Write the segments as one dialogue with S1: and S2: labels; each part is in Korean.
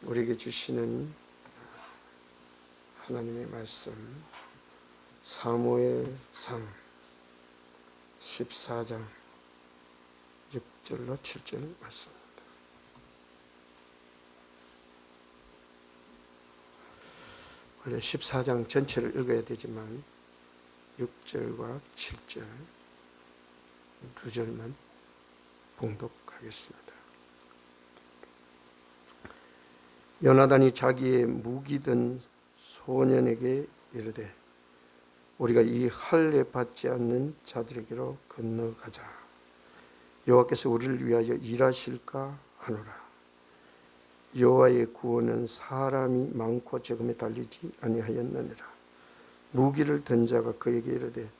S1: 우리에게 주시는 하나님의 말씀 사무엘상 14장 6절로 7절 말씀입니다. 원래 14장 전체를 읽어야 되지만 6절과 7절 두 절만 봉독하겠습니다. 요나단이 자기의 무기든 소년에게 이르되 우리가 이 할례 받지 않는 자들에게로 건너가자. 여호와께서 우리를 위하여 일하실까 하노라. 여호와의 구원은 사람이 많고 적음에 달리지 아니하였느니라. 무기를 든 자가 그에게 이르되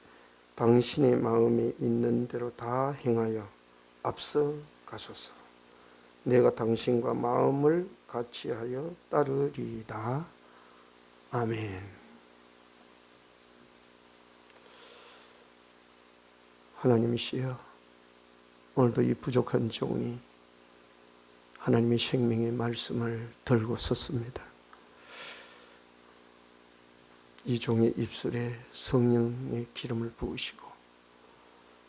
S1: 당신의 마음에 있는 대로 다 행하여 앞서 가소서. 내가 당신과 마음을 같이하여 따르리이다. 아멘. 하나님이시여, 오늘도 이 부족한 종이 하나님의 생명의 말씀을 들고 섰습니다. 이 종의 입술에 성령의 기름을 부으시고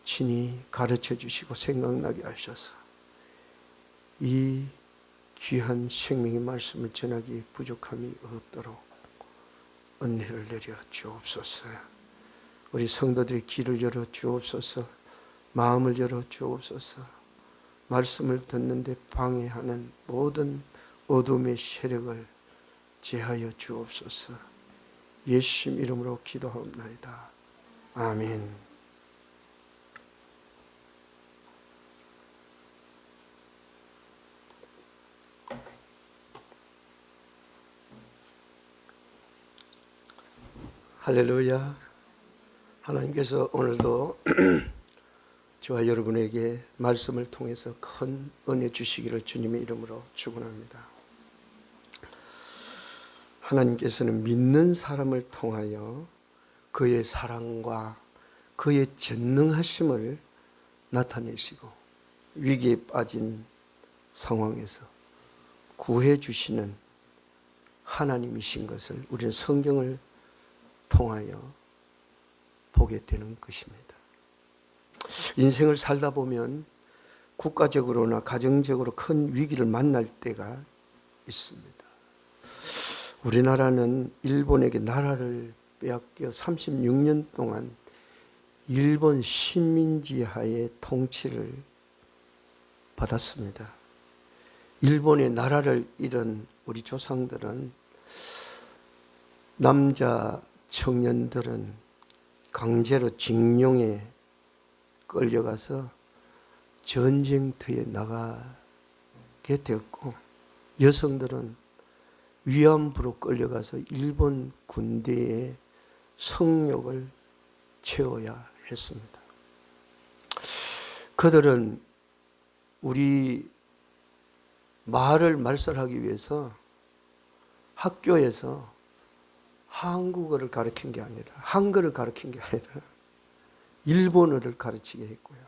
S1: 친히 가르쳐 주시고 생각나게 하셔서 이 귀한 생명의 말씀을 전하기 부족함이 없도록 은혜를 내려 주옵소서. 우리 성도들의 귀를 열어 주옵소서. 마음을 열어 주옵소서. 말씀을 듣는데 방해하는 모든 어둠의 세력을 제하여 주옵소서. 예수님 이름으로 기도하옵나이다. 아멘. 할렐루야. 하나님께서 오늘도 저와 여러분에게 말씀을 통해서 큰 은혜 주시기를 주님의 이름으로 축원합니다. 하나님께서는 믿는 사람을 통하여 그의 사랑과 그의 전능하심을 나타내시고 위기에 빠진 상황에서 구해 주시는 하나님이신 것을 우리는 성경을 통하여 보게 되는 것입니다. 인생을 살다 보면 국가적으로나 가정적으로 큰 위기를 만날 때가 있습니다. 우리나라는 일본에게 나라를 빼앗겨 36년 동안 일본 식민지 하에 통치를 받았습니다. 일본의 나라를 잃은 우리 조상들은 남자 청년들은 강제로 징용에 끌려가서 전쟁터에 나가게 되었고 여성들은 위안부로 끌려가서 일본 군대의 성욕을 채워야 했습니다. 그들은 우리 말을 말살하기 위해서 학교에서 한국어를 가르친 게 아니라 한글을 가르친 게 아니라 일본어를 가르치게 했고요.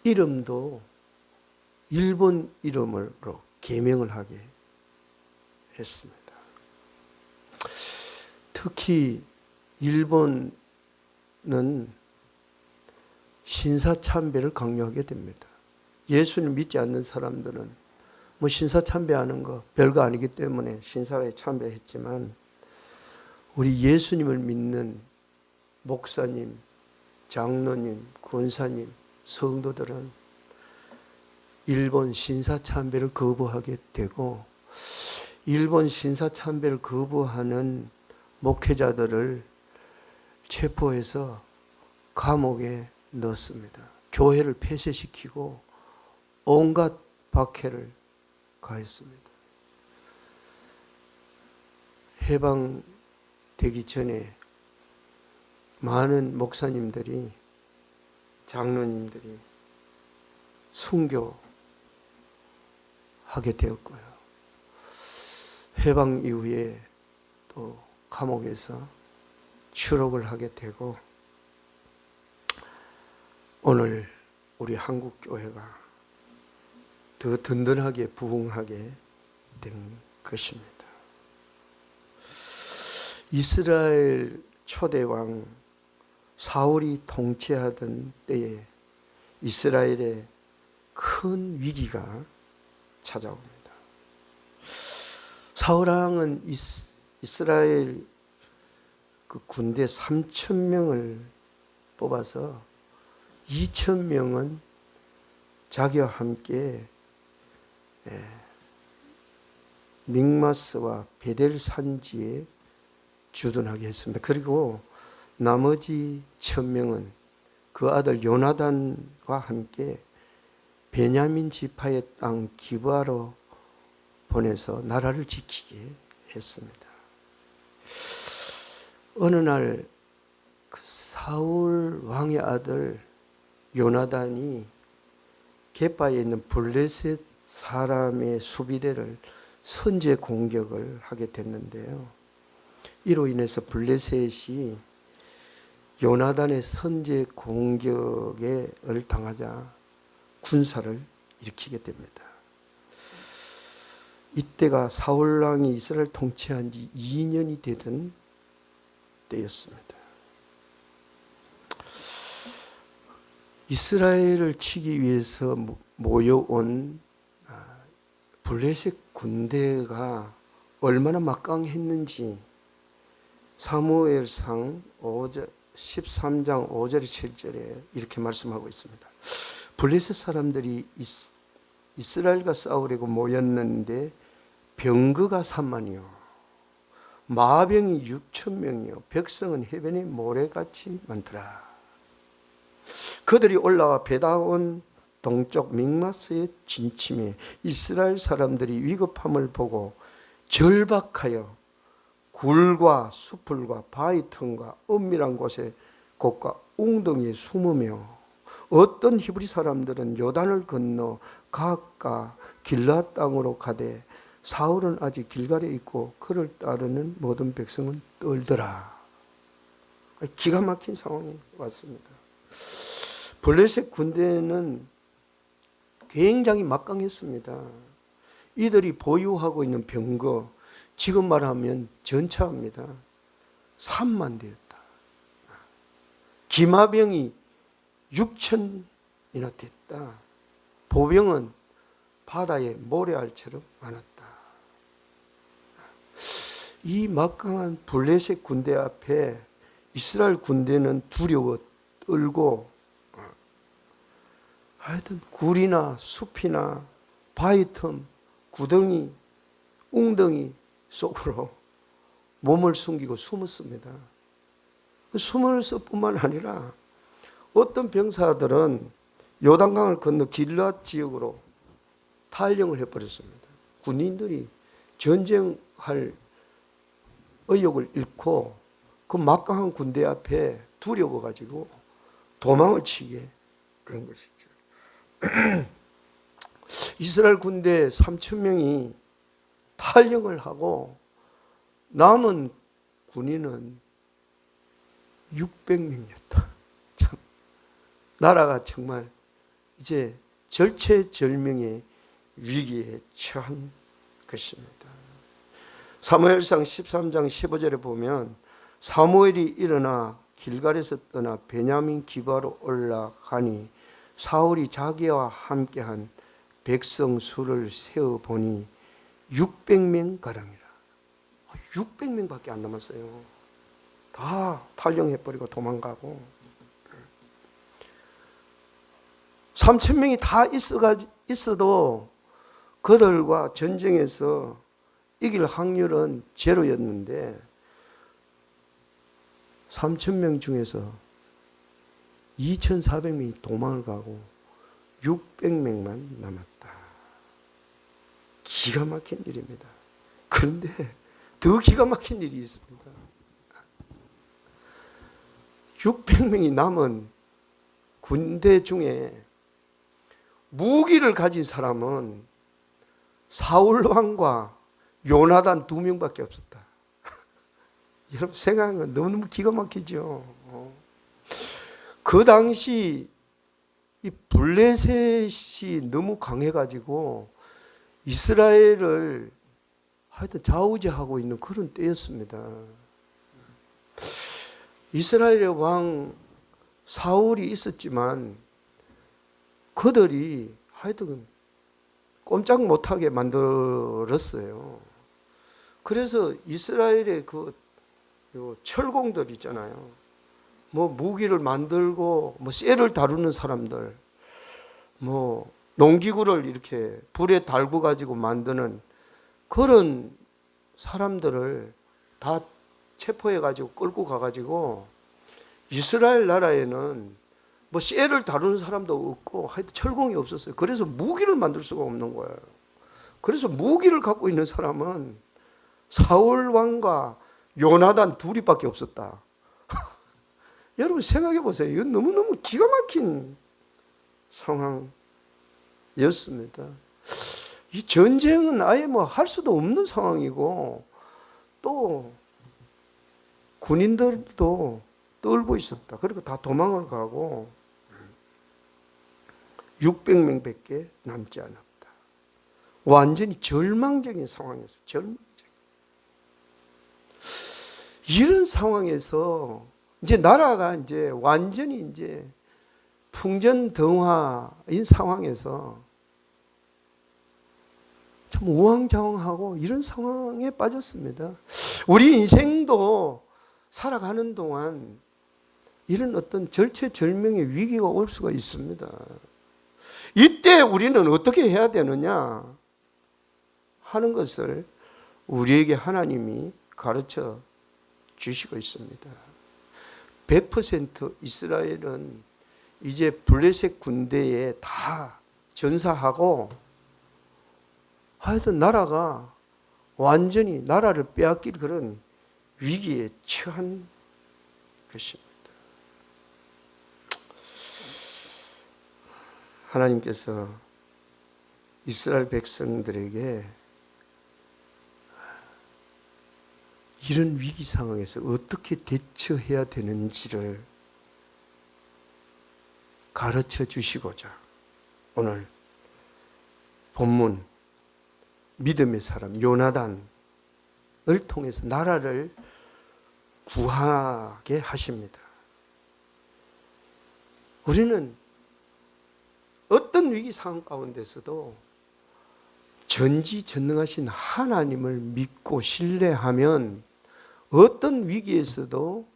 S1: 이름도 일본 이름으로 개명을 하게 했습니다. 특히 일본은 신사참배를 강요하게 됩니다. 예수를 믿지 않는 사람들은 뭐 신사참배하는 거 별거 아니기 때문에 신사에 참배했지만 우리 예수님을 믿는 목사님, 장로님, 권사님, 성도들은 일본 신사참배를 거부하게 되고 일본 신사참배를 거부하는 목회자들을 체포해서 감옥에 넣었습니다. 교회를 폐쇄시키고 온갖 박해를 가했습니다. 해방되기 전에 많은 목사님들이, 장로님들이 순교하게 되었고요. 해방 이후에 또 감옥에서 추록을 하게 되고 오늘 우리 한국 교회가 더 든든하게 부흥하게 된 것입니다. 이스라엘 초대왕 사울이 통치하던 때에 이스라엘에 큰 위기가 찾아옵니다. 사울왕은 이스라엘 그 군대 3,000명을 뽑아서 2,000명은 자기와 함께 믹마스와 베델 산지에 주둔하게 했습니다. 그리고 나머지 1,000명은 그 아들 요나단과 함께 베냐민 지파의 땅 기브아로 보내서 나라를 지키게 했습니다. 어느 날 그 사울 왕의 아들 요나단이 겟바에 있는 블레셋 사람의 수비대를 선제 공격을 하게 됐는데요. 이로 인해서 블레셋이 요나단의 선제 공격을 당하자 군사를 일으키게 됩니다. 이때가 사울 왕이 이스라엘 통치한 지 2년이 되던 때였습니다. 이스라엘을 치기 위해서 모여온 블레셋 군대가 얼마나 막강했는지 사무엘상 13장 5절 7절에 이렇게 말씀하고 있습니다. 블레셋 사람들이 이스라엘과 싸우려고 모였는데 병거가 3만이요 마병이 6,000명이요 백성은 해변에 모래같이 많더라. 그들이 올라와 베다온 동쪽 믹마스에 진침해 이스라엘 사람들이 위급함을 보고 절박하여 굴과 수풀과 바위 틈과 은밀한 곳에 곳과 웅덩이에 숨으며 어떤 히브리 사람들은 요단을 건너 각각 길앗 땅으로 가되 사울은 아직 길갈에 있고 그를 따르는 모든 백성은 떨더라. 기가 막힌 상황이 왔습니다. 블레셋 군대는 굉장히 막강했습니다. 이들이 보유하고 있는 병거, 지금 말하면 전차입니다. 3만 대였다. 기마병이 6,000이나 됐다. 보병은 바다에 모래알처럼 많았다. 이 막강한 블레셋 군대 앞에 이스라엘 군대는 두려워 떨고 하여튼 굴이나 숲이나 바위 틈, 구덩이, 웅덩이 속으로 몸을 숨기고 숨었습니다. 숨을 뿐만 아니라 어떤 병사들은 요단강을 건너 길앗 지역으로 탈영을 해버렸습니다. 군인들이 전쟁할 의욕을 잃고 그 막강한 군대 앞에 두려워가지고 도망을 치게 그런 것이죠. 이스라엘 군대 3,000명이 탈영을 하고 남은 군인은 600명이었다. 참, 나라가 정말 이제 절체절명의 위기에 처한 것입니다. 사무엘상 13장 15절에 보면 사무엘이 일어나 길갈에서 떠나 베냐민 기브아로 올라가니 사울이 자기와 함께한 백성 수를 세어보니 600명 가량이라. 600명밖에 안 남았어요. 다 탈영해버리고 도망가고 3,000명이 다 있어도 그들과 전쟁에서 이길 확률은 제로였는데 3,000명 중에서 2,400명이 도망을 가고 600명만 남았다. 기가 막힌 일입니다. 그런데 더 기가 막힌 일이 있습니다. 600명이 남은 군대 중에 무기를 가진 사람은 사울 왕과 요나단 2명밖에 없었다. 여러분 생각하는 건 너무너무 기가 막히죠. 그 당시 이 블레셋이 너무 강해가지고 이스라엘을 하여튼 좌우지하고 있는 그런 때였습니다. 이스라엘의 왕 사울이 있었지만 그들이 하여튼 꼼짝 못하게 만들었어요. 그래서 이스라엘의 그 철공들 있잖아요. 뭐 무기를 만들고 뭐 쇠를 다루는 사람들, 뭐 농기구를 이렇게 불에 달고 가지고 만드는 그런 사람들을 다 체포해 가지고 끌고 가 가지고 이스라엘 나라에는 뭐 쇠를 다루는 사람도 없고 하여튼 철공이 없었어요. 그래서 무기를 만들 수가 없는 거예요. 그래서 무기를 갖고 있는 사람은 사울 왕과 요나단 둘이밖에 없었다. 여러분 생각해 보세요. 이건 너무너무 기가 막힌 상황이었습니다. 이 전쟁은 아예 뭐 할 수도 없는 상황이고 또 군인들도 떨고 있었다. 그리고 다 도망을 가고 600명밖에 남지 않았다. 완전히 절망적인 상황이었어요. 절망적인. 이런 상황에서 이제 나라가 이제 완전히 이제 풍전등화인 상황에서 참 우왕좌왕하고 이런 상황에 빠졌습니다. 우리 인생도 살아가는 동안 이런 어떤 절체절명의 위기가 올 수가 있습니다. 이때 우리는 어떻게 해야 되느냐 하는 것을 우리에게 하나님이 가르쳐 주시고 있습니다. 100% 이스라엘은 이제 블레셋 군대에 다 전사하고 하여튼 나라가 완전히 나라를 빼앗길 그런 위기에 처한 것입니다. 하나님께서 이스라엘 백성들에게 이런 위기 상황에서 어떻게 대처해야 되는지를 가르쳐 주시고자 오늘 본문 믿음의 사람 요나단을 통해서 나라를 구하게 하십니다. 우리는 어떤 위기 상황 가운데서도 전지전능하신 하나님을 믿고 신뢰하면 어떤 위기에서도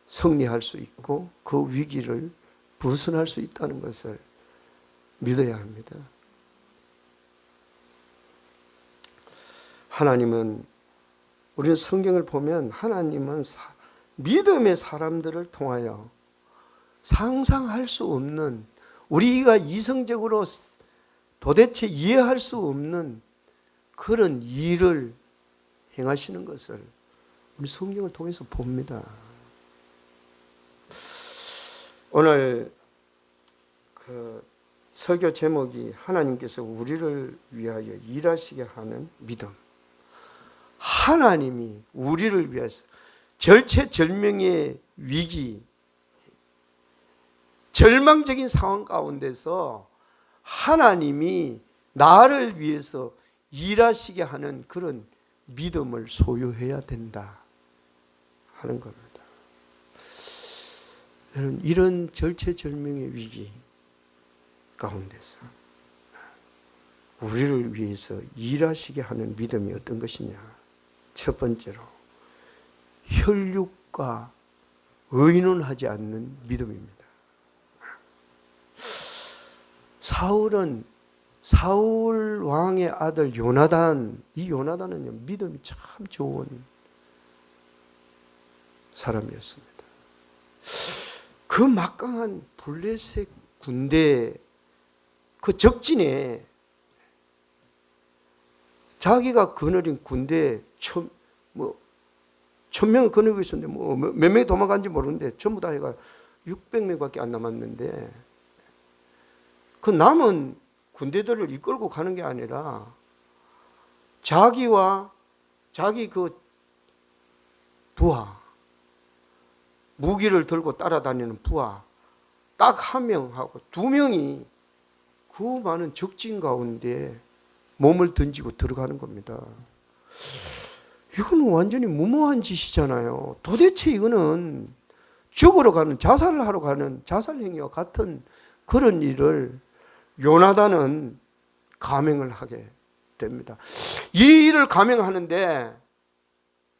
S1: 승리할 수 있고 그 위기를 벗어날 수 있다는 것을 믿어야 합니다. 하나님은 우리는 성경을 보면 하나님은 믿음의 사람들을 통하여 상상할 수 없는 우리가 이성적으로 도대체 이해할 수 없는 그런 일을 행하시는 것을 우리 성경을 통해서 봅니다. 오늘 그 설교 제목이 하나님께서 우리를 위하여 일하시게 하는 믿음. 하나님이 우리를 위해서 절체절명의 위기, 절망적인 상황 가운데서 하나님이 나를 위해서 일하시게 하는 그런 믿음을 소유해야 된다 하는 겁니다. 여러분, 이런 절체절명의 위기 가운데서 우리를 위해서 일하시게 하는 믿음이 어떤 것이냐? 첫 번째로 혈육과 의논하지 않는 믿음입니다. 사울 왕의 아들 요나단, 이 요나단은요 믿음이 참 좋은 사람이었습니다. 그 막강한 블레셋 군대 그 적진에 자기가 거느린 군대 천명을 거느리고 있었는데 몇 명이 도망간지 모르는데 전부 다 해가 600명밖에 안 남았는데 그 남은 군대들을 이끌고 가는 게 아니라 자기와 자기 그 부하, 무기를 들고 따라다니는 부하 딱 한 명하고 두 명이 그 많은 적진 가운데 몸을 던지고 들어가는 겁니다. 이거는 완전히 무모한 짓이잖아요. 도대체 이거는 죽으러 가는, 자살을 하러 가는 자살 행위와 같은 그런 일을 요나단은 감행을 하게 됩니다. 이 일을 감행하는데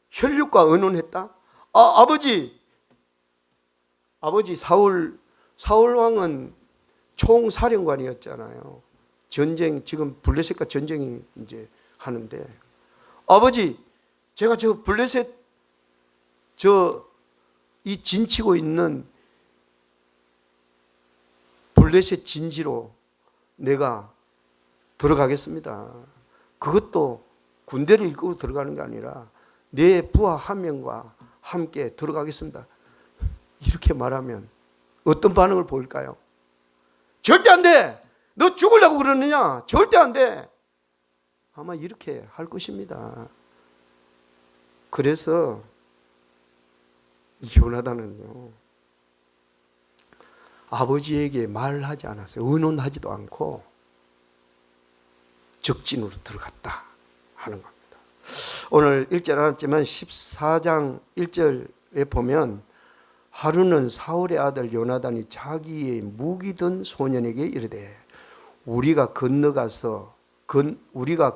S1: 혈육과 의논했다? 아버지 사울 왕은 총사령관이었잖아요. 전쟁, 지금 블레셋과 전쟁이 이제 하는데, 아버지, 제가 저 블레셋 이 진치고 있는 블레셋 진지로 내가 들어가겠습니다. 그것도 군대를 이끌고 들어가는 게 아니라 내 부하 한 명과 함께 들어가겠습니다. 이렇게 말하면 어떤 반응을 보일까요? 절대 안 돼! 너 죽으려고 그러느냐? 절대 안 돼! 아마 이렇게 할 것입니다. 그래서 요나단은요, 아버지에게 말하지 않았어요. 의논하지도 않고 적진으로 들어갔다 하는 겁니다. 오늘 읽지 않았지만 14장 1절에 보면, 하루는 사울의 아들 요나단이 자기의 무기 든 소년에게 이르되, 우리가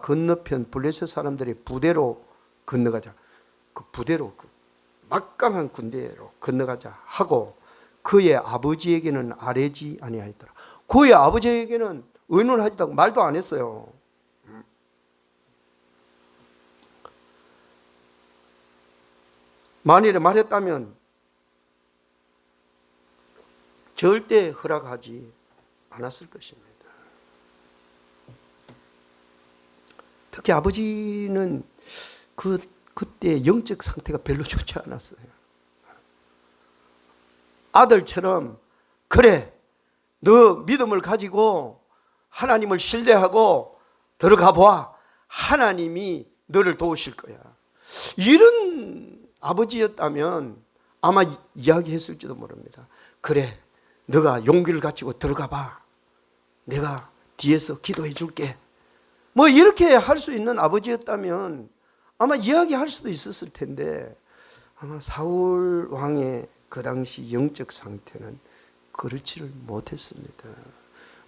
S1: 건너편 블레셋 사람들의 부대로 건너가자. 그 부대로, 그 막강한 군대로 건너가자 하고, 그의 아버지에게는 아뢰지 아니하였더라. 그의 아버지에게는 의논하지도 않고 말도 안 했어요. 만일에 말했다면 절대 허락하지 않았을 것입니다. 특히 아버지는 그때 영적 상태가 별로 좋지 않았어요. 아들처럼, 그래, 너 믿음을 가지고 하나님을 신뢰하고 들어가 봐. 하나님이 너를 도우실 거야. 이런 아버지였다면 아마 이야기했을지도 모릅니다. 그래, 너가 용기를 가지고 들어가 봐. 내가 뒤에서 기도해 줄게. 뭐 이렇게 할 수 있는 아버지였다면 아마 이야기할 수도 있었을 텐데, 아마 사울 왕의 그 당시 영적 상태는 그렇지를 못했습니다.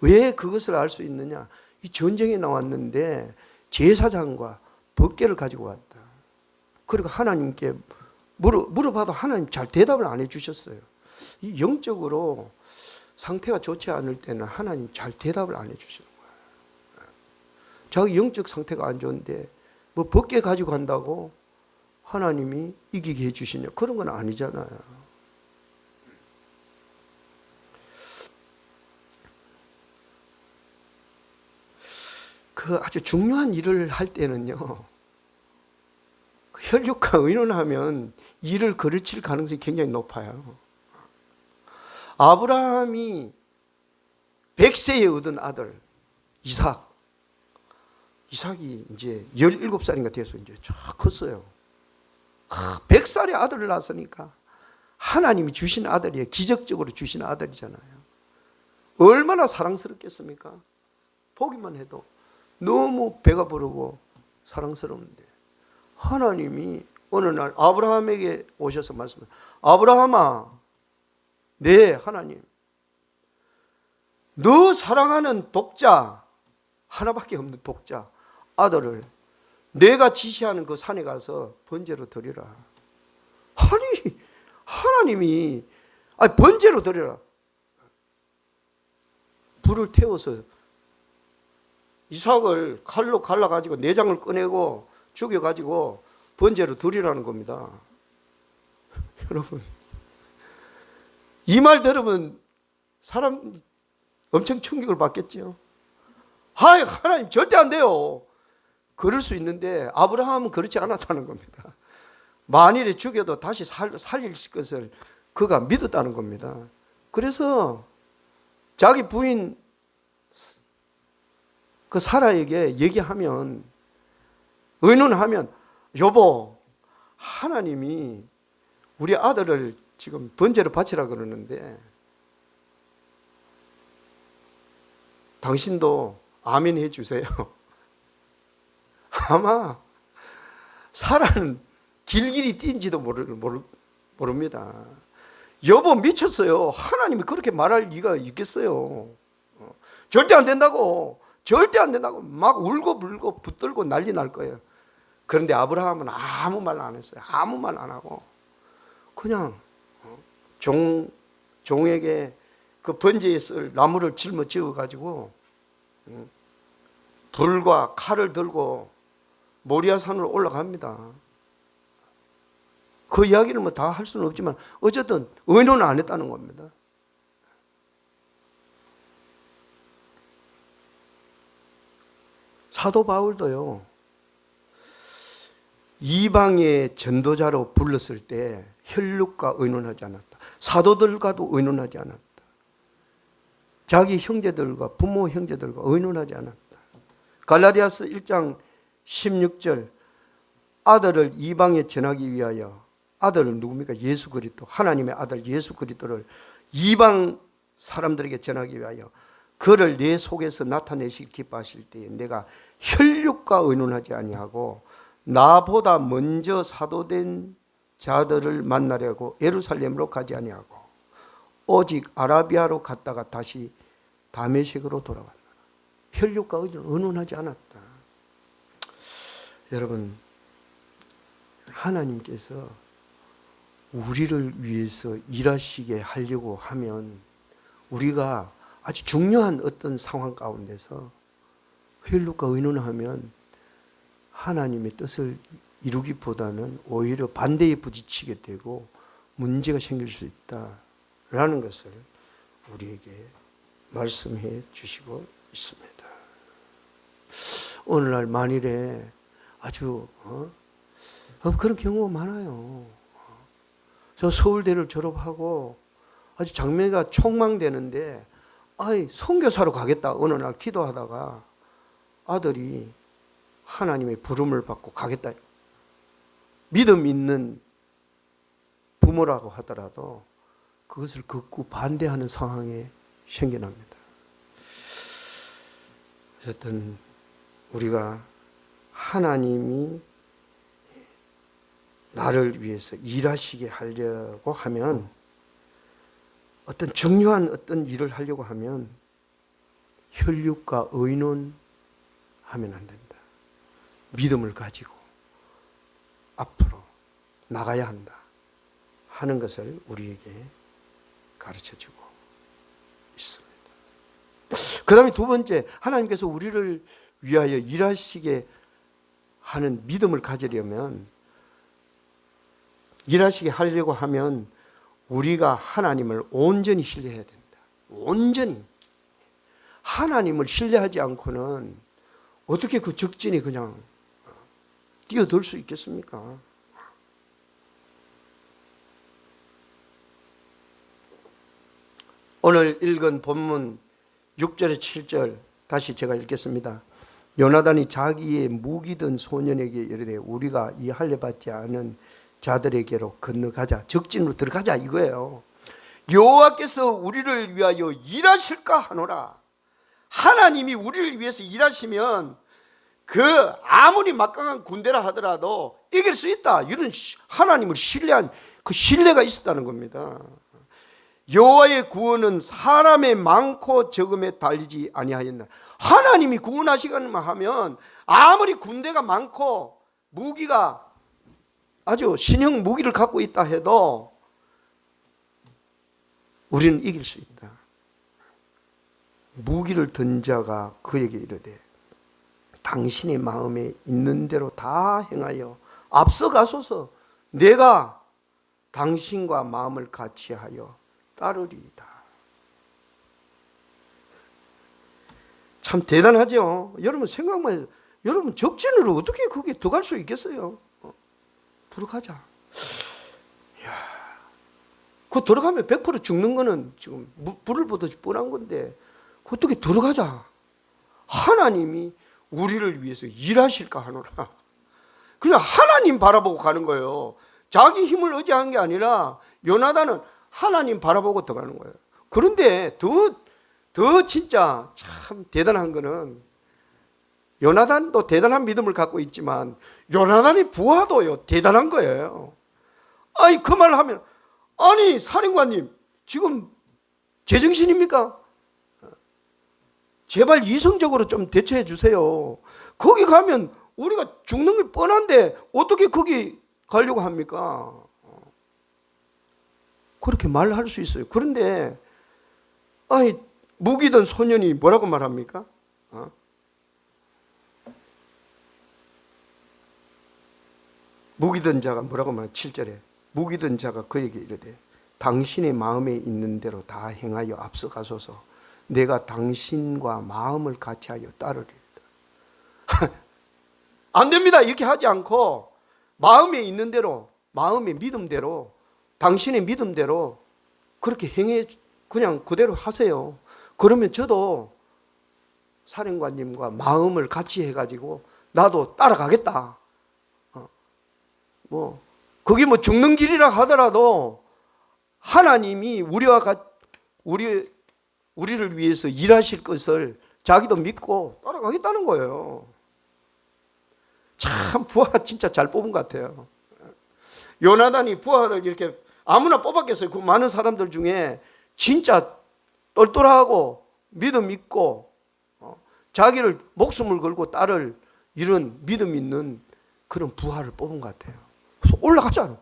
S1: 왜 그것을 알 수 있느냐? 이 전쟁에 나왔는데 제사장과 법궤를 가지고 왔다. 그리고 하나님께 물어봐도 하나님 잘 대답을 안 해주셨어요. 이 영적으로 상태가 좋지 않을 때는 하나님 잘 대답을 안 해주시는 거예요. 자기 영적 상태가 안 좋은데 뭐 법궤 가지고 간다고 하나님이 이기게 해주시냐? 그런 건 아니잖아요. 그 아주 중요한 일을 할 때는요, 혈육과 의논하면 일을 거르칠 가능성이 굉장히 높아요. 아브라함이 100세에 얻은 아들 이삭이 이제 17살인가 돼서 이제 쫙 컸어요. 100살에 아들을 낳았으니까 하나님이 주신 아들이에요. 기적적으로 주신 아들이잖아요. 얼마나 사랑스럽겠습니까? 보기만 해도 너무 배가 부르고 사랑스러운데, 하나님이 어느 날 아브라함에게 오셔서 말씀해요. 아브라함아, 네, 하나님, 너 사랑하는 독자, 하나밖에 없는 독자 아들을 내가 지시하는 그 산에 가서 번제로 드리라. 아니, 하나님이 번제로 드리라. 불을 태워서 이삭을 칼로 갈라가지고 내장을 꺼내고 죽여가지고 번제로 드리라는 겁니다. 여러분, 이 말 들으면 사람 엄청 충격을 받겠죠. 하나님 절대 안 돼요. 그럴 수 있는데 아브라함은 그렇지 않았다는 겁니다. 만일에 죽여도 다시 살릴 것을 그가 믿었다는 겁니다. 그래서 자기 부인 그 사라에게 얘기하면, 의논하면, 여보, 하나님이 우리 아들을 지금 번제로 바치라 그러는데 당신도 아멘 해주세요. 아마 사라는 길길이 뛴지도 모릅니다. 여보 미쳤어요. 하나님이 그렇게 말할 리가 있겠어요. 절대 안 된다고. 절대 안 된다고. 막 울고 불고 붙들고 난리 날 거예요. 그런데 아브라함은 아무 말 안 했어요. 아무 말 안 하고 그냥 종에게 그 번제에 쓸 나무를 짊어지어 가지고 불과 칼을 들고 모리아산으로 올라갑니다. 그 이야기를 뭐 다 할 수는 없지만 어쨌든 의논을 안 했다는 겁니다. 사도 바울도요, 이방의 전도자로 불렀을 때 혈육과 의논하지 않았다. 사도들과도 의논하지 않았다. 자기 형제들과 부모 형제들과 의논하지 않았다. 갈라디아서 1장 16절, 아들을 이방에 전하기 위하여, 아들은 누굽니까? 예수 그리스도, 하나님의 아들 예수 그리스도를 이방 사람들에게 전하기 위하여 그를 내 속에서 나타내시기 기뻐하실 때에 내가 혈육과 의논하지 아니하고 나보다 먼저 사도된 자들을 만나려고 예루살렘으로 가지 아니하고 오직 아라비아로 갔다가 다시 다메섹으로 돌아왔노라. 혈육과 의논하지 않았다. 여러분, 하나님께서 우리를 위해서 일하시게 하려고 하면 우리가 아주 중요한 어떤 상황 가운데서 혈육과 의논하면 하나님의 뜻을 이루기보다는 오히려 반대에 부딪히게 되고 문제가 생길 수 있다라는 것을 우리에게 말씀해 주시고 있습니다. 오늘날 만일에 아주 그런 경우가 많아요. 저 서울대를 졸업하고 아주 장래가 촉망되는데 선교사로 가겠다 어느 날 기도하다가 아들이 하나님의 부름을 받고 가겠다. 믿음 있는 부모라고 하더라도 그것을 극구 반대하는 상황에 생겨납니다. 어쨌든 우리가 하나님이 나를 위해서 일하시게 하려고 하면, 어떤 중요한 어떤 일을 하려고 하면 혈육과 의논하면 안 된다. 믿음을 가지고 앞으로 나가야 한다 하는 것을 우리에게 가르쳐주고 있습니다. 그 다음에 두 번째, 하나님께서 우리를 위하여 일하시게 하는 믿음을 가지려면, 일하시게 하려고 하면 우리가 하나님을 온전히 신뢰해야 된다. 온전히. 하나님을 신뢰하지 않고는 어떻게 그 적진이 그냥 뛰어들 수 있겠습니까? 오늘 읽은 본문 6절에 7절 다시 제가 읽겠습니다. 요나단이 자기의 무기든 소년에게 이르되 우리가 이 할례받지 않은 자들에게로 건너가자, 적진으로 들어가자 이거예요. 여호와께서 우리를 위하여 일하실까 하노라. 하나님이 우리를 위해서 일하시면 그 아무리 막강한 군대라 하더라도 이길 수 있다, 이런 하나님을 신뢰한 그 신뢰가 있었다는 겁니다. 여호와의 구원은 사람의 많고 적음에 달리지 아니하였나. 하나님이 구원하시기만 하면 아무리 군대가 많고 무기가 아주 신형 무기를 갖고 있다 해도 우리는 이길 수 있다. 무기를 든 자가 그에게 이르되 당신의 마음에 있는 대로 다 행하여 앞서가소서. 내가 당신과 마음을 같이하여 따르리이다. 참 대단하죠. 여러분 생각만 해도, 여러분 적진으로 어떻게 그게 들어갈 수 있겠어요? 들어가자. 이야, 그 들어가면 100% 죽는 거는 지금 불을 보듯이 뻔한 건데 어떻게 들어가자. 하나님이 우리를 위해서 일하실까 하노라. 그냥 하나님 바라보고 가는 거예요. 자기 힘을 의지한 게 아니라 요나단은 하나님 바라보고 들어가는 거예요. 그런데 더 진짜 참 대단한 거는 요나단도 대단한 믿음을 갖고 있지만 요나단이 부하도요 대단한 거예요. 아니 그 말을 하면 아니 사령관님 지금 제정신입니까? 제발 이성적으로 좀 대처해 주세요. 거기 가면 우리가 죽는 게 뻔한데 어떻게 거기 가려고 합니까? 그렇게 말할 수 있어요. 그런데 아니 무기던 소년이 뭐라고 말합니까? 무기던 자가 뭐라고 말해? 7절에 무기던 자가 그에게 이르되 당신의 마음에 있는 대로 다 행하여 앞서가소서. 내가 당신과 마음을 같이 하여 따르리이다. 안 됩니다. 이렇게 하지 않고 마음에 있는 대로, 마음의 믿음대로, 당신의 믿음대로 그렇게 행해 그냥 그대로 하세요. 그러면 저도 사령관님과 마음을 같이 해가지고 나도 따라가겠다. 그게 뭐 죽는 길이라 하더라도 하나님이 우리를 위해서 일하실 것을 자기도 믿고 따라가겠다는 거예요. 참 부하 진짜 잘 뽑은 것 같아요. 요나단이 부하를 이렇게 아무나 뽑았겠어요. 그 많은 사람들 중에 진짜 똘똘하고 믿음 있고 자기를 목숨을 걸고 따를 이런 믿음 있는 그런 부하를 뽑은 것 같아요. 그래서 올라가잖아.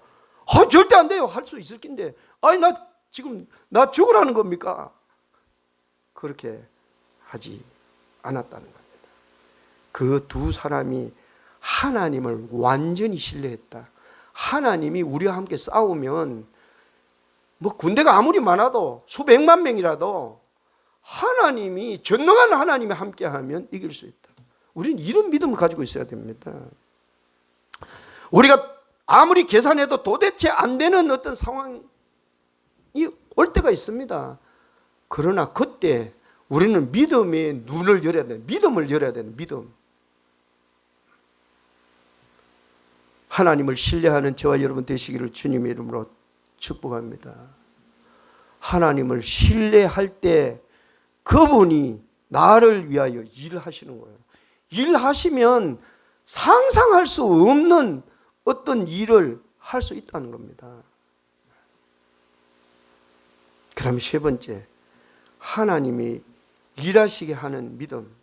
S1: 절대 안 돼요. 할 수 있을 낀데 아니 나 죽으라는 겁니까? 그렇게 하지 않았다는 겁니다. 그 두 사람이 하나님을 완전히 신뢰했다. 하나님이 우리와 함께 싸우면 뭐 군대가 아무리 많아도 수백만 명이라도 하나님이 전능한 하나님이 함께하면 이길 수 있다. 우리는 이런 믿음을 가지고 있어야 됩니다. 우리가 아무리 계산해도 도대체 안 되는 어떤 상황이 올 때가 있습니다. 그러나 그때 우리는 믿음의 눈을 열어야 돼. 믿음을 열어야 돼. 믿음. 하나님을 신뢰하는 저와 여러분 되시기를 주님의 이름으로 축복합니다. 하나님을 신뢰할 때 그분이 나를 위하여 일하시는 거예요. 일하시면 상상할 수 없는 어떤 일을 할 수 있다는 겁니다. 그 다음에 세 번째, 하나님이 일하시게 하는 믿음.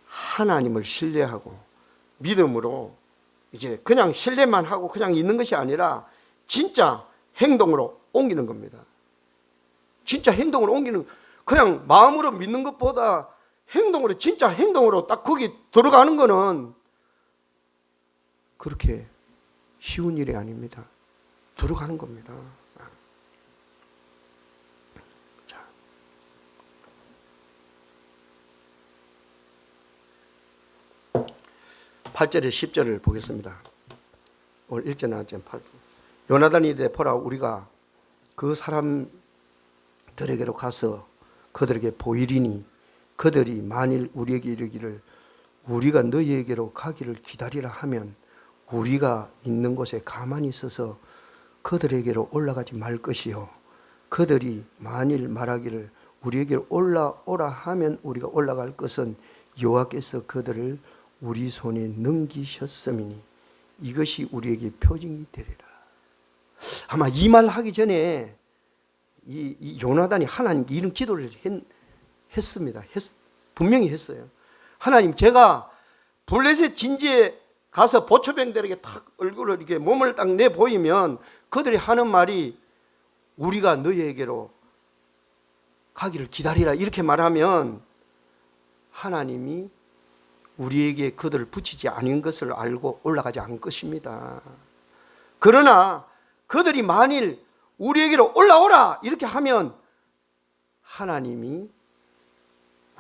S1: 하나님을 신뢰하고 믿음으로 이제 그냥 신뢰만 하고 그냥 있는 것이 아니라 진짜 행동으로 옮기는 겁니다. 진짜 행동으로 옮기는, 그냥 마음으로 믿는 것보다 행동으로, 진짜 행동으로 딱 거기 들어가는 거는 그렇게 쉬운 일이 아닙니다. 들어가는 겁니다. 자, 8절에 10절을 보겠습니다. 오늘 1절 나왔죠. 8절. 요나단이 이르되 보라, 우리가 그 사람들에게로 가서 그들에게 보이리니 그들이 만일 우리에게 이르기를 우리가 너희에게로 가기를 기다리라 하면 우리가 있는 곳에 가만히 있어서 그들에게로 올라가지 말 것이요, 그들이 만일 말하기를 우리에게로 올라오라 하면 우리가 올라갈 것은 여호와께서 그들을 우리 손에 넘기셨음이니 이것이 우리에게 표징이 되리라. 아마 이 말 하기 전에 이 요나단이 하나님께 이런 기도를 했습니다. 분명히 했어요. 하나님, 제가 블레셋 진지에 가서 보초병들에게 탁 얼굴을 이렇게 몸을 딱 내 보이면 그들이 하는 말이 우리가 너희에게로 가기를 기다리라 이렇게 말하면 하나님이 우리에게 그들을 붙이지 않은 것을 알고 올라가지 않을 것입니다. 그러나 그들이 만일 우리에게로 올라오라 이렇게 하면 하나님이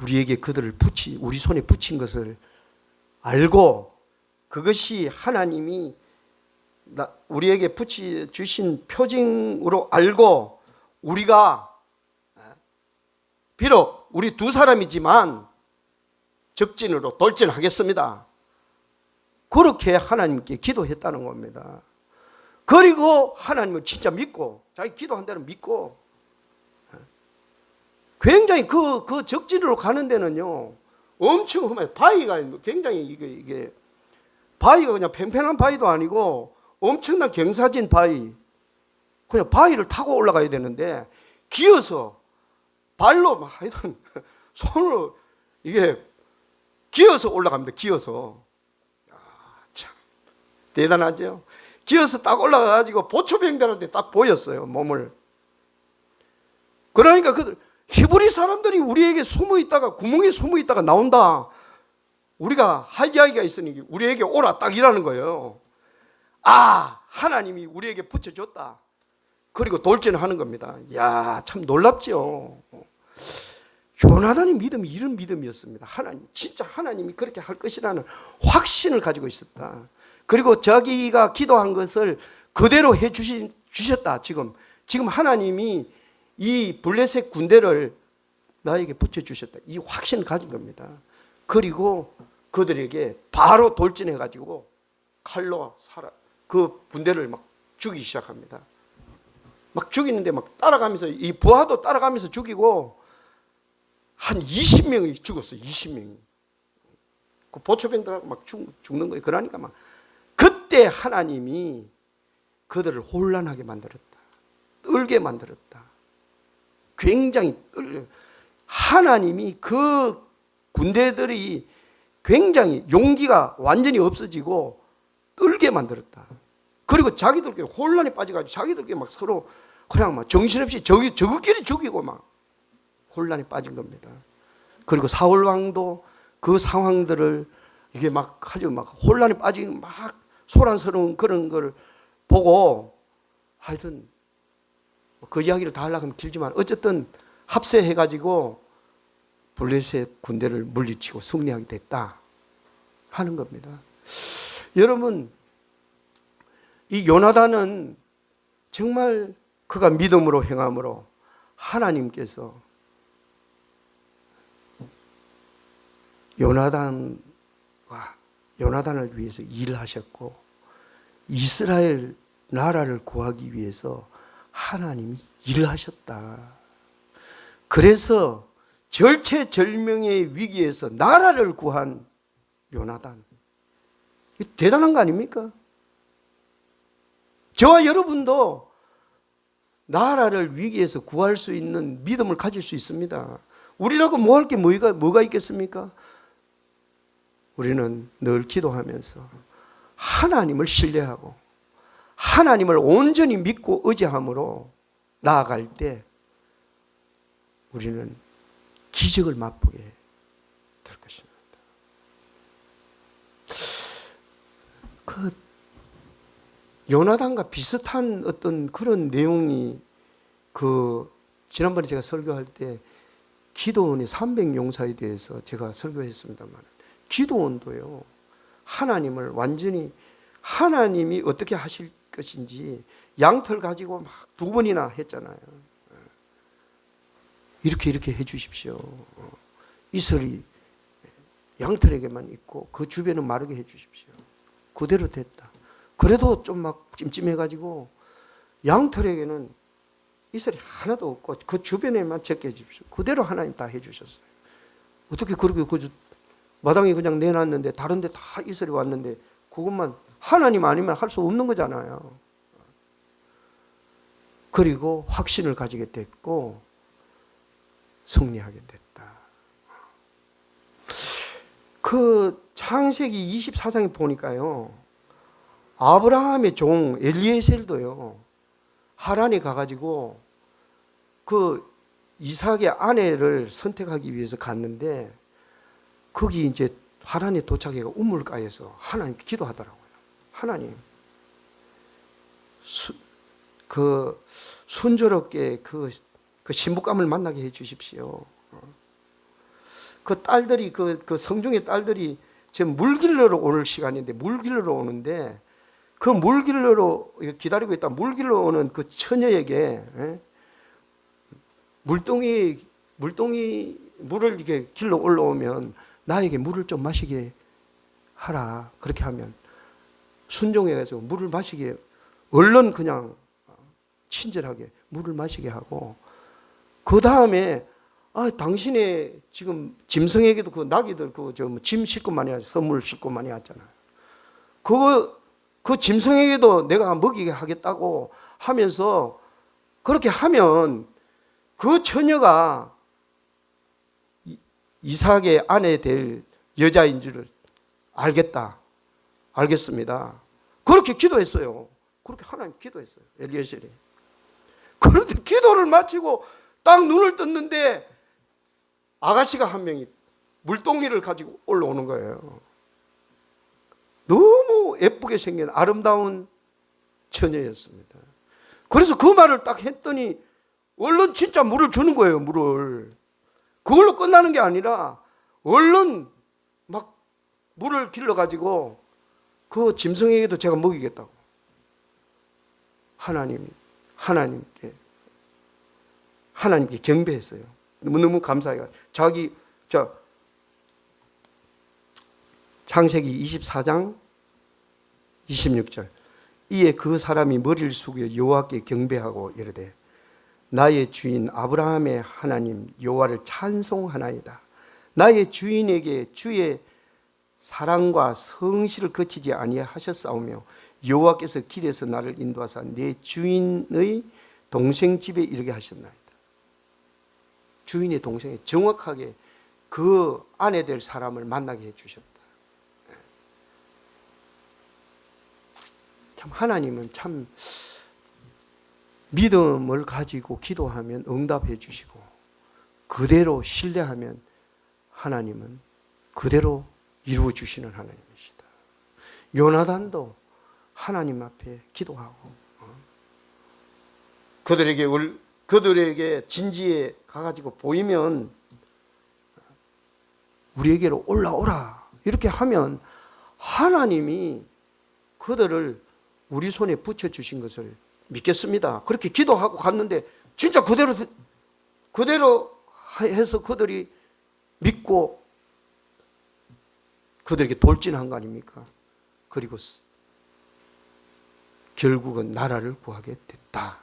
S1: 우리에게 그들을 우리 손에 붙인 것을 알고 그것이 하나님이 우리에게 붙여주신 표징으로 알고 우리가 비록 우리 두 사람이지만 적진으로 돌진하겠습니다. 그렇게 하나님께 기도했다는 겁니다. 그리고 하나님을 진짜 믿고 자기 기도한 대로 믿고 굉장히 그 적진으로 가는 데는요 엄청 험해. 바위가 굉장히 이게 바위가 그냥 팽팽한 바위도 아니고 엄청난 경사진 바위. 그냥 바위를 타고 올라가야 되는데 기어서 발로 막 하여튼 손으로 이게 기어서 올라갑니다. 기어서. 참 대단하죠. 기어서 딱 올라가가지고 보초병들한테 딱 보였어요. 몸을. 그러니까 그 히브리 사람들이 우리에게 숨어 있다가 구멍에 숨어 있다가 나온다. 우리가 할 이야기가 있으니 우리에게 오라 딱 이라는 거예요. 아, 하나님이 우리에게 붙여줬다. 그리고 돌진하는 겁니다. 야, 참 놀랍죠. 요나단의 믿음이 이런 믿음이었습니다. 하나님, 진짜 하나님이 그렇게 할 것이라는 확신을 가지고 있었다. 그리고 자기가 기도한 것을 그대로 해 주셨다. 지금 하나님이 이 블레셋 군대를 나에게 붙여주셨다. 이 확신을 가진 겁니다. 그리고 그들에게 바로 돌진해 가지고 칼로 그 군대를 막 죽이기 시작합니다. 막 죽이는데 막 따라가면서 이 부하도 따라가면서 죽이고 한 20명이 죽었어요. 20명이. 그 보초병들하고 막 죽는 거예요. 그러니까 막 그때 하나님이 그들을 혼란하게 만들었다. 떨게 만들었다. 굉장히 하나님이 그 군대들이 굉장히 용기가 완전히 없어지고 떨게 만들었다. 그리고 자기들끼리 혼란에 빠져가지고 자기들끼리 막 서로 그냥 막 정신없이 저기끼리 죽이고 막 혼란에 빠진 겁니다. 그리고 사울 왕도 그 상황들을 이게 막 아주 막 혼란에 빠진 막 소란스러운 그런 걸 보고 하여튼 그 이야기를 다 하려고 하면 길지만 어쨌든 합세해가지고 블레셋 군대를 물리치고 승리하게 됐다 하는 겁니다. 여러분, 이 요나단은 정말 그가 믿음으로 행함으로 하나님께서 요나단을 위해서 일하셨고 이스라엘 나라를 구하기 위해서 하나님이 일하셨다. 그래서 절체절명의 위기에서 나라를 구한 요나단. 대단한 거 아닙니까? 저와 여러분도 나라를 위기에서 구할 수 있는 믿음을 가질 수 있습니다. 우리라고 뭐 할 게 뭐가 있겠습니까? 우리는 늘 기도하면서 하나님을 신뢰하고 하나님을 온전히 믿고 의지함으로 나아갈 때 우리는 기적을 맛보게 될 것입니다. 그 요나단과 비슷한 어떤 그런 내용이 지난번에 제가 설교할 때 기도원의 300용사에 대해서 제가 설교했습니다만 기도원도요 하나님을 완전히 하나님이 어떻게 하실 것인지 양털 가지고 막 2번이나 했잖아요. 이렇게 해 주십시오. 이슬이 양털에게만 있고 그 주변은 마르게 해 주십시오. 그대로 됐다. 그래도 좀 막 찜찜해가지고 양털에게는 이슬이 하나도 없고 그 주변에만 적게 해 주십시오. 그대로 하나님 다 해 주셨어요. 어떻게 그렇게 마당에 그냥 내놨는데 다른 데 다 이슬이 왔는데 그것만 하나님 아니면 할 수 없는 거잖아요. 그리고 확신을 가지게 됐고 승리하게 됐다. 그 창세기 24장에 보니까요. 아브라함의 종 엘리에셀도요. 하란에 가가지고 그 이삭의 아내를 선택하기 위해서 갔는데 거기 이제 하란에 도착해가 우물가에서 하나님께 기도하더라고요. 하나님, 순조롭게 그 신부감을 만나게 해 주십시오. 그 딸들이 그 성중의 딸들이 지금 물길러로 오는 시간인데 물길러로 오는데 그 물길러로 기다리고 있다 물길러 오는 그 처녀에게 물을 이렇게 길러 올라오면 나에게 물을 좀 마시게 하라. 그렇게 하면 순종해서 물을 마시게 얼른 그냥 친절하게 물을 마시게 하고 그 다음에 당신의 지금 짐승에게도 그 나귀들 짐 싣고 많이 하죠. 선물 싣고 많이 하잖아요. 그 짐승에게도 내가 먹이게 하겠다고 하면서 그렇게 하면 그 처녀가 이삭의 아내 될 여자인 줄을 알겠습니다. 그렇게 기도했어요. 그렇게 하나님 기도했어요. 엘리에셀이. 그런데 기도를 마치고 딱 눈을 떴는데 아가씨가 한 명이 물동이를 가지고 올라오는 거예요. 너무 예쁘게 생긴 아름다운 처녀였습니다. 그래서 그 말을 딱 했더니 얼른 진짜 물을 주는 거예요. 물을. 그걸로 끝나는 게 아니라 얼른 막 물을 길러가지고 그 짐승에게도 제가 먹이겠다고. 하나님께 경배했어요. 너무 감사해요. 창세기 24장 26절. 이에 그 사람이 머리를 숙여 여호와께 경배하고 이르되 나의 주인 아브라함의 하나님 여호와를 찬송하나이다. 나의 주인에게 주의 사랑과 성실을 거치지 아니하셨사오며 여호와께서 길에서 나를 인도하사 내 주인의 동생 집에 이르게 하셨나이다. 주인의 동생이 정확하게 그 아내 될 사람을 만나게 해주셨다. 참 하나님은 참 믿음을 가지고 기도하면 응답해 주시고 그대로 신뢰하면 하나님은 그대로 이루어 주시는 하나님이시다. 요나단도 하나님 앞에 기도하고 그들에게 진지에 가가지고 보이면 우리에게로 올라오라 이렇게 하면 하나님이 그들을 우리 손에 붙여주신 것을 믿겠습니다. 그렇게 기도하고 갔는데 진짜 그대로 해서 그들이 믿고 그들에게 돌진한 거 아닙니까? 그리고 결국은 나라를 구하게 됐다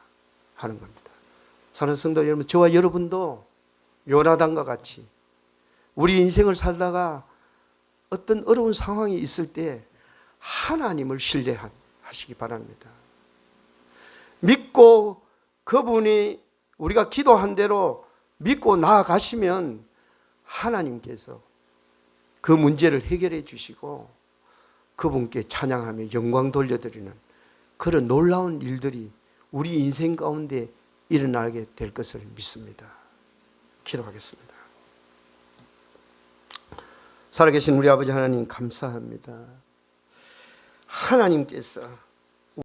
S1: 하는 겁니다. 사랑하는 성도 여러분, 저와 여러분도 요나단과 같이 우리 인생을 살다가 어떤 어려운 상황이 있을 때 하나님을 신뢰하시기 바랍니다. 믿고 그분이 우리가 기도한 대로 믿고 나아가시면 하나님께서 그 문제를 해결해 주시고 그분께 찬양하며 영광 돌려드리는 그런 놀라운 일들이 우리 인생 가운데 일어나게 될 것을 믿습니다. 기도하겠습니다. 살아계신 우리 아버지 하나님 감사합니다. 하나님께서